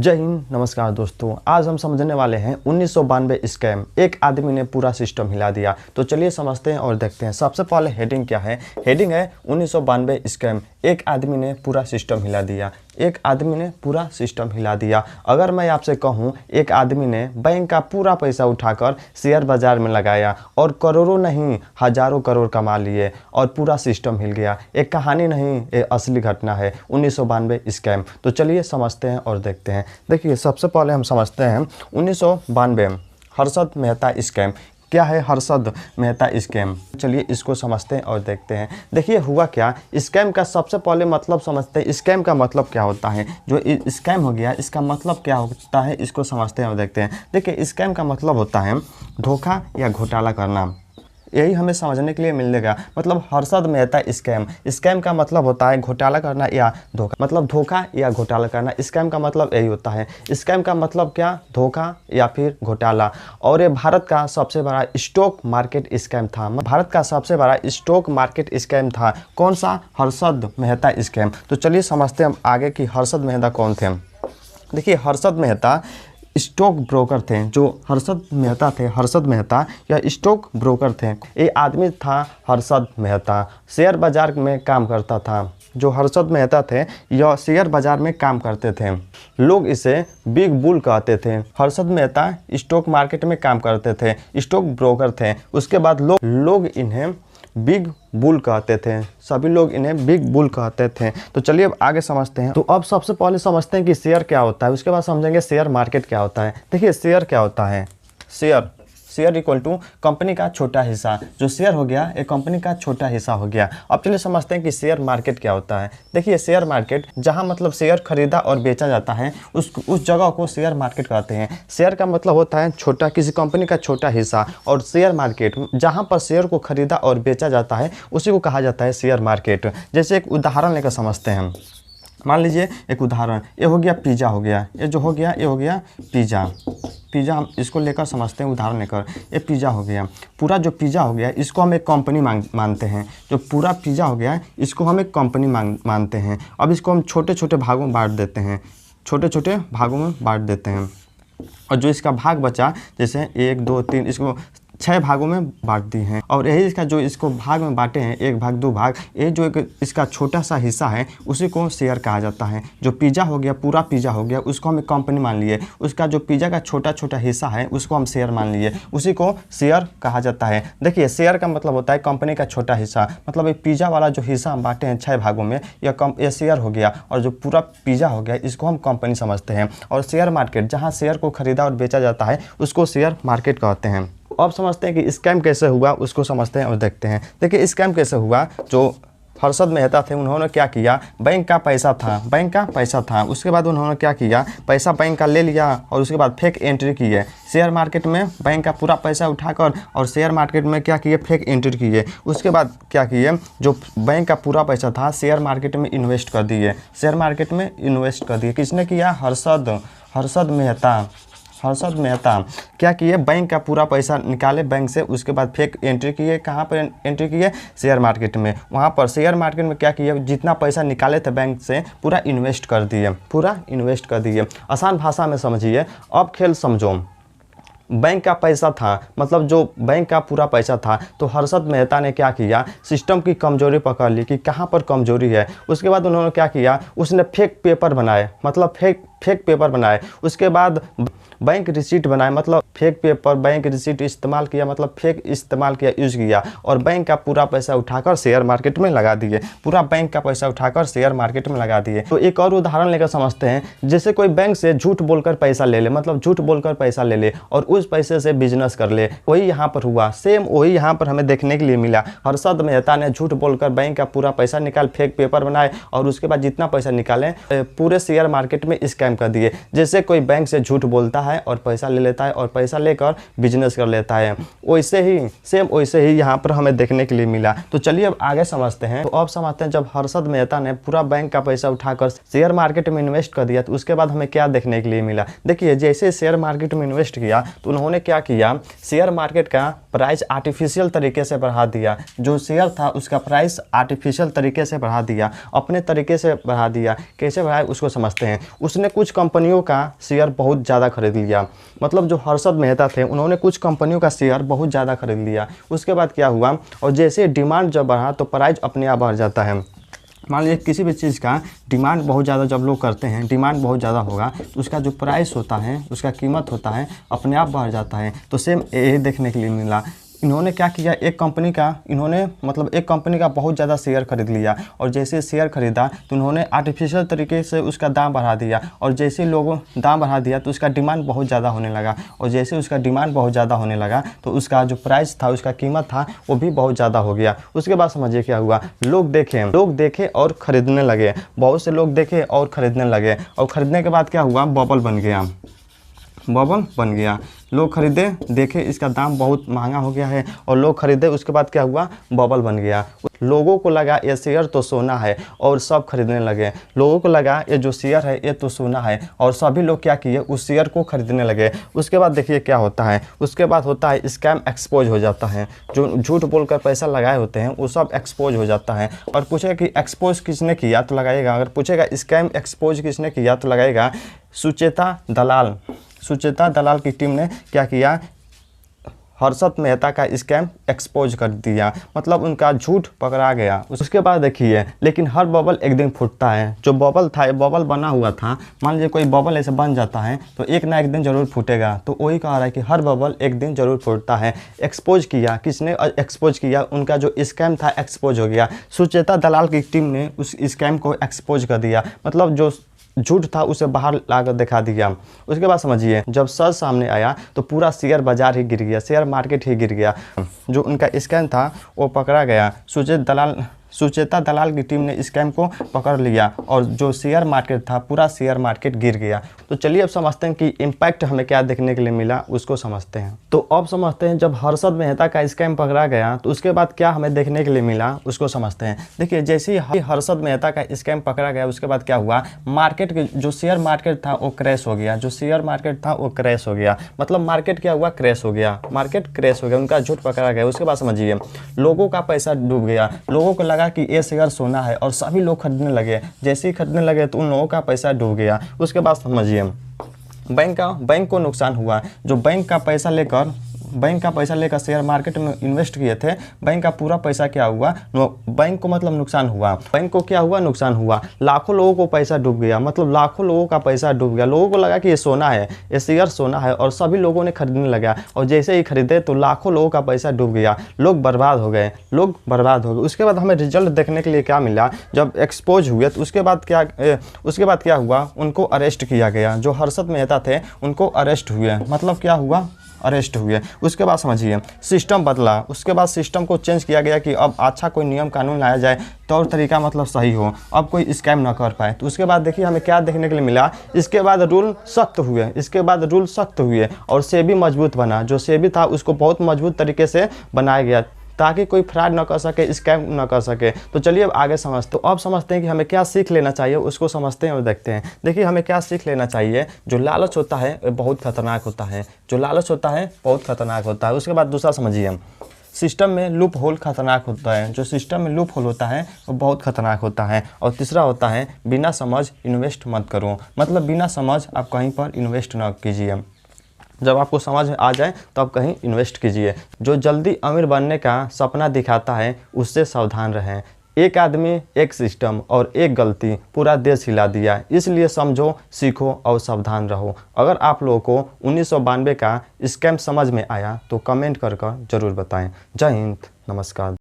जय हिंद, नमस्कार दोस्तों। आज हम समझने वाले हैं 1992 स्कैम। एक आदमी ने पूरा सिस्टम हिला दिया। तो चलिए समझते हैं और देखते हैं। सबसे पहले हेडिंग क्या है। हेडिंग है 1992 स्कैम। एक आदमी ने पूरा सिस्टम हिला दिया। एक आदमी ने पूरा सिस्टम हिला दिया। अगर मैं आपसे कहूं एक आदमी ने बैंक का पूरा पैसा उठाकर शेयर बाजार में लगाया और करोड़ों नहीं हजारों करोड़ कमा लिए और पूरा सिस्टम हिल गया। एक कहानी नहीं, ये असली घटना है 1992 स्कैम। तो चलिए समझते हैं और देखते हैं। देखिए सबसे पहले हम समझते हैं 1992 हर्षद मेहता स्कैम। क्या है हर्षद मेहता स्कैम? चलिए इसको समझते हैं और देखते हैं। देखिए हुआ क्या, स्कैम का सबसे पहले मतलब समझते हैं। स्कैम का मतलब क्या होता है? जो स्कैम हो गया इसका मतलब क्या होता है, इसको समझते हैं और देखते हैं। देखिए स्कैम का मतलब होता है धोखा या घोटाला करना। यही हमें समझने के लिए मिलेगा। मतलब हर्षद मेहता स्कैम, स्कैम का मतलब होता है घोटाला करना या धोखा, मतलब धोखा या घोटाला करना। स्कैम का मतलब यही होता है। स्कैम का मतलब क्या? धोखा या फिर घोटाला। और ये भारत का सबसे बड़ा स्टॉक मार्केट स्कैम था। भारत का सबसे बड़ा स्टॉक मार्केट स्कैम था। कौन सा? हर्षद मेहता स्कैम। तो चलिए समझते हैं हम आगे कि हर्षद मेहता कौन थे। देखिए हर्षद मेहता स्टॉक ब्रोकर थे। जो हर्षद मेहता थे, हर्षद मेहता या स्टॉक ब्रोकर थे। ये आदमी था हर्षद मेहता, शेयर बाजार में काम करता था। जो हर्षद मेहता थे यह शेयर बाजार में काम करते थे। लोग इसे बिग बुल कहते थे। हर्षद मेहता स्टॉक मार्केट में काम करते थे, स्टॉक ब्रोकर थे। उसके बाद लोग इन्हें बिग बुल कहते थे। सभी लोग इन्हें बिग बुल कहते थे। तो चलिए अब आगे समझते हैं। तो अब सबसे पहले समझते हैं कि शेयर क्या होता है, उसके बाद समझेंगे शेयर मार्केट क्या होता है। देखिए शेयर क्या होता है। शेयर इक्वल टू कंपनी का छोटा हिस्सा। जो शेयर हो गया एक कंपनी का छोटा हिस्सा हो गया। अब चलिए समझते हैं कि शेयर मार्केट क्या होता है। देखिए शेयर मार्केट जहां मतलब शेयर खरीदा और बेचा जाता है उस जगह को शेयर मार्केट कहते हैं। शेयर का मतलब होता है छोटा, किसी कंपनी का छोटा हिस्सा। और शेयर मार्केट जहां पर शेयर को खरीदा और बेचा जाता है उसी को कहा जाता है शेयर मार्केट। जैसे एक उदाहरण लेकर समझते हैं। मान लीजिए एक उदाहरण, ये हो गया पिज़्ज़ा हो गया, ये जो हो गया ये हो गया पिज़्ज़ा। हम इसको लेकर समझते हैं उदाहरण लेकर। ये पिज़्ज़ा हो गया, पूरा जो पिज़्ज़ा हो गया इसको हम एक कंपनी मानते हैं। जो पूरा पिज़्ज़ा हो गया इसको हम एक कंपनी मानते हैं। अब इसको हम छोटे छोटे भागों में बांट देते हैं, छोटे छोटे भागों में बांट देते हैं। और जो इसका भाग बचा, जैसे 1 2 3, इसको 6 भागों में बांट दी हैं। और यही इसका जो इसको भाग में बांटे हैं, 1 भाग 2 भाग, ये जो एक इसका छोटा सा हिस्सा है उसी को शेयर कहा जाता है। जो पिज़्ज़ा हो गया, पूरा पिज़्ज़ा हो गया, उसको हम एक कंपनी मान लिए। उसका जो पिज़्ज़ा का छोटा छोटा हिस्सा है उसको हम शेयर मान लिए, उसी को शेयर कहा जाता है। देखिए शेयर का मतलब होता है कंपनी का छोटा हिस्सा। मतलब ये पिज़्ज़ा वाला जो हिस्सा हम बांटे हैं 6 भागों में, यह शेयर हो गया। और जो पूरा पिज़्ज़ा हो गया इसको हम कंपनी समझते हैं। और शेयर मार्केट जहाँ शेयर को खरीदा और बेचा जाता है उसको शेयर मार्केट कहते हैं। अब समझते हैं कि स्कैम कैसे हुआ, उसको समझते हैं और देखते हैं। देखिए स्कैम कैसे हुआ। जो हर्षद मेहता थे उन्होंने क्या किया, बैंक का पैसा था। उसके बाद उन्होंने क्या किया, पैसा बैंक का ले लिया और उसके बाद फेक एंट्री की है शेयर मार्केट में। बैंक का पूरा पैसा उठाकर और शेयर मार्केट में क्या किए, फेक एंट्री किए। उसके बाद क्या किए, जो बैंक का पूरा पैसा था शेयर मार्केट में इन्वेस्ट कर दिए। शेयर मार्केट में इन्वेस्ट कर दिए। किसने किया? हर्षद मेहता क्या किए, बैंक का पूरा पैसा निकाले बैंक से। उसके बाद फेक एंट्री किए। कहाँ पर एंट्री किए? शेयर मार्केट में। वहाँ पर शेयर मार्केट में क्या किए, जितना पैसा निकाले थे बैंक से पूरा इन्वेस्ट कर दिए। आसान भाषा में समझिए। अब खेल समझो। बैंक का पैसा था, मतलब जो बैंक का पूरा पैसा था। तो हर्षद मेहता ने क्या किया, सिस्टम की कमजोरी पकड़ ली कि कहाँ पर कमजोरी है। उसके बाद उन्होंने क्या किया, उसने फेक पेपर बनाए, मतलब फेक पेपर बनाए। उसके बाद बैंक रिसीट बनाए, मतलब फेक पेपर बैंक रिसीट इस्तेमाल किया, मतलब फेक इस्तेमाल किया, यूज़ किया। और बैंक का पूरा पैसा उठाकर शेयर मार्केट में लगा दिए। पूरा बैंक का पैसा उठाकर शेयर मार्केट में लगा दिए। तो एक और उदाहरण लेकर समझते हैं। जैसे कोई बैंक से झूठ बोलकर पैसा ले ले, मतलब झूठ बोलकर पैसा ले ले और उस पैसे से बिजनेस कर ले। वही यहाँ पर हुआ, सेम वही यहाँ पर हमें देखने के लिए मिला। हर्षद मेहता ने झूठ बोलकर बैंक का पूरा पैसा निकाल, फेक पेपर बनाए और उसके बाद जितना पैसा निकाले पूरे शेयर मार्केट में स्कैम कर दिए। जैसे कोई बैंक से झूठ बोलता है और पैसा ले लेता है और पैसा लेकर बिजनेस कर लेता है, वैसे ही यहाँ पर हमें देखने के लिए मिला। तो चलिए अब आगे समझते हैं। तो अब समझते हैं जब हर्षद मेहता ने पूरा बैंक का पैसा उठाकर शेयर मार्केट में इन्वेस्ट कर दिया तो उसके बाद हमें क्या देखने के लिए मिला। देखिए जैसे शेयर मार्केट में इन्वेस्ट किया तो उन्होंने क्या किया, शेयर मार्केट का प्राइस आर्टिफिशियल तरीके से बढ़ा दिया। जो शेयर था उसका प्राइस आर्टिफिशियल तरीके से बढ़ा दिया, अपने तरीके से बढ़ा दिया। कैसे बढ़ाया उसको समझते हैं। उसने कुछ कुछ कंपनियों का शेयर बहुत ज़्यादा खरीद लिया। मतलब जो हर्षद मेहता थे उन्होंने कुछ कंपनियों का शेयर बहुत ज़्यादा खरीद लिया। उसके बाद क्या हुआ, और जैसे डिमांड जब बढ़ा तो प्राइस अपने आप बढ़ जाता है। मान लीजिए किसी भी चीज़ का डिमांड बहुत ज़्यादा जब लोग करते हैं, डिमांड बहुत ज़्यादा होगा तो उसका जो प्राइस होता है, उसका कीमत होता है, अपने आप बढ़ जाता है। तो सेम यही देखने के लिए मिला। इन्होंने क्या किया, एक कंपनी का बहुत ज़्यादा शेयर खरीद लिया, और जैसे शेयर खरीदा तो उन्होंने आर्टिफिशियल तरीके से उसका दाम बढ़ा दिया, और जैसे लोगों दाम बढ़ा दिया तो उसका डिमांड बहुत ज़्यादा होने लगा, और जैसे उसका डिमांड बहुत ज़्यादा होने लगा तो उसका जो प्राइस था, उसका कीमत था, वो भी बहुत ज़्यादा हो गया। उसके बाद समझिए क्या हुआ, लोग देखे और ख़रीदने लगे। बहुत से लोग देखे और ख़रीदने लगे, और ख़रीदने के बाद क्या हुआ, बबल बन गया। लोग खरीदे, देखे इसका दाम बहुत महंगा हो गया है, और लोग खरीदे, उसके बाद क्या हुआ, बबल बन गया। लोगों को लगा ये शेयर तो सोना है, और सब खरीदने लगे। लोगों को लगा ये जो शेयर है ये तो सोना है, और सभी लोग क्या किए, उस शेयर को खरीदने लगे। उसके बाद देखिए क्या होता है, उसके बाद होता है स्कैम एक्सपोज हो जाता है। जो झूठ बोलकर पैसा लगाए होते हैं वो सब एक्सपोज हो जाता है। और पूछेगा कि एक्सपोज किसने किया तो लगाएगा, अगर पूछेगा स्कैम एक्सपोज किसने किया तो लगाएगा सुचेता दलाल की टीम ने क्या किया, हर्षद मेहता का स्कैम एक्सपोज कर दिया, मतलब उनका झूठ पकड़ा गया। उसके बाद देखिए, लेकिन हर बबल एक दिन फूटता है। जो बबल था, बबल बना हुआ था, मान लीजिए कोई बबल ऐसे बन जाता है तो एक ना एक दिन जरूर फूटेगा। तो वही कह रहा है कि हर बबल एक दिन जरूर फूटता है। एक्सपोज किया, किसने एक्सपोज किया, उनका जो स्कैम था एक्सपोज हो गया। सुचेता दलाल की टीम ने उस स्कैम को एक्सपोज कर दिया, मतलब जो झूठ था उसे बाहर लाकर दिखा दिया। उसके बाद समझिए, जब सच सामने आया तो पूरा शेयर बाजार ही गिर गया, शेयर मार्केट ही गिर गया। जो उनका स्कैम था वो पकड़ा गया। सुचेता दलाल की टीम ने स्कैम को पकड़ लिया, और जो शेयर मार्केट था, पूरा शेयर मार्केट गिर गया। तो चलिए अब समझते हैं कि इम्पैक्ट हमें क्या देखने के लिए मिला, उसको समझते हैं। तो अब समझते हैं, जब हर्षद मेहता का स्कैम पकड़ा गया तो उसके बाद क्या हमें देखने के लिए मिला, उसको समझते हैं। देखिए, जैसे ही हर्षद मेहता का स्कैम पकड़ा गया उसके बाद क्या हुआ, मार्केट के जो शेयर मार्केट था वो क्रैश हो गया। मतलब मार्केट क्या हुआ, क्रैश हो गया, उनका झूठ पकड़ा गया। उसके बाद समझिए, लोगों का पैसा डूब गया। लोगों को लगा कि ये शेयर सोना है, और सभी लोग खरीदने लगे। जैसे ही खरीदने लगे तो उन लोगों का पैसा डूब गया। उसके बाद समझिए, बैंक को नुकसान हुआ। जो बैंक का पैसा लेकर शेयर मार्केट में इन्वेस्ट किए थे, बैंक का पूरा पैसा क्या हुआ, बैंक को मतलब नुकसान हुआ। बैंक को क्या हुआ, नुकसान हुआ। लाखों लोगों को पैसा डूब गया, मतलब लाखों लोगों का पैसा डूब गया। लोगों को लगा कि ये सोना है, ये शेयर सोना है, और सभी लोगों ने खरीदने लगा, और जैसे ही खरीदे तो लाखों लोगों का पैसा डूब गया। लोग बर्बाद हो गए। उसके बाद हमें रिजल्ट देखने के लिए क्या मिला, जब एक्सपोज हुए तो उसके बाद क्या हुआ, उनको अरेस्ट किया गया। जो हर्षद मेहता थे उनको अरेस्ट हुए, मतलब क्या हुआ, अरेस्ट हुए। उसके बाद समझिए, सिस्टम बदला। उसके बाद सिस्टम को चेंज किया गया कि अब अच्छा कोई नियम कानून लाया जाए, तौर तरीका मतलब सही हो, अब कोई स्कैम ना कर पाए। तो उसके बाद देखिए हमें क्या देखने के लिए मिला, इसके बाद रूल सख्त हुए, और सेबी मजबूत बना। जो सेबी था उसको बहुत मजबूत तरीके से बनाया गया, ताकि कोई फ्रॉड ना कर सके, स्कैम ना कर सके। तो चलिए अब आगे समझते हैं। तो अब समझते हैं कि हमें क्या सीख लेना चाहिए, उसको समझते हैं और देखते हैं। देखिए हमें क्या सीख लेना चाहिए। जो लालच होता है वो बहुत खतरनाक होता है। उसके बाद दूसरा समझिए, सिस्टम में लूप होल खतरनाक होता है। जो सिस्टम में लूप होल होता है वो बहुत खतरनाक होता है। और तीसरा होता है, बिना समझ इन्वेस्ट मत करो, मतलब बिना समझ आप कहीं पर इन्वेस्ट ना कीजिए। जब आपको समझ आ जाए तो आप कहीं इन्वेस्ट कीजिए। जो जल्दी अमीर बनने का सपना दिखाता है उससे सावधान रहें। एक आदमी, एक सिस्टम और एक गलती पूरा देश हिला दिया। इसलिए समझो, सीखो और सावधान रहो। अगर आप लोगों को 1992 का स्कैम समझ में आया तो कमेंट कर जरूर बताएं। जय हिंद, नमस्कार।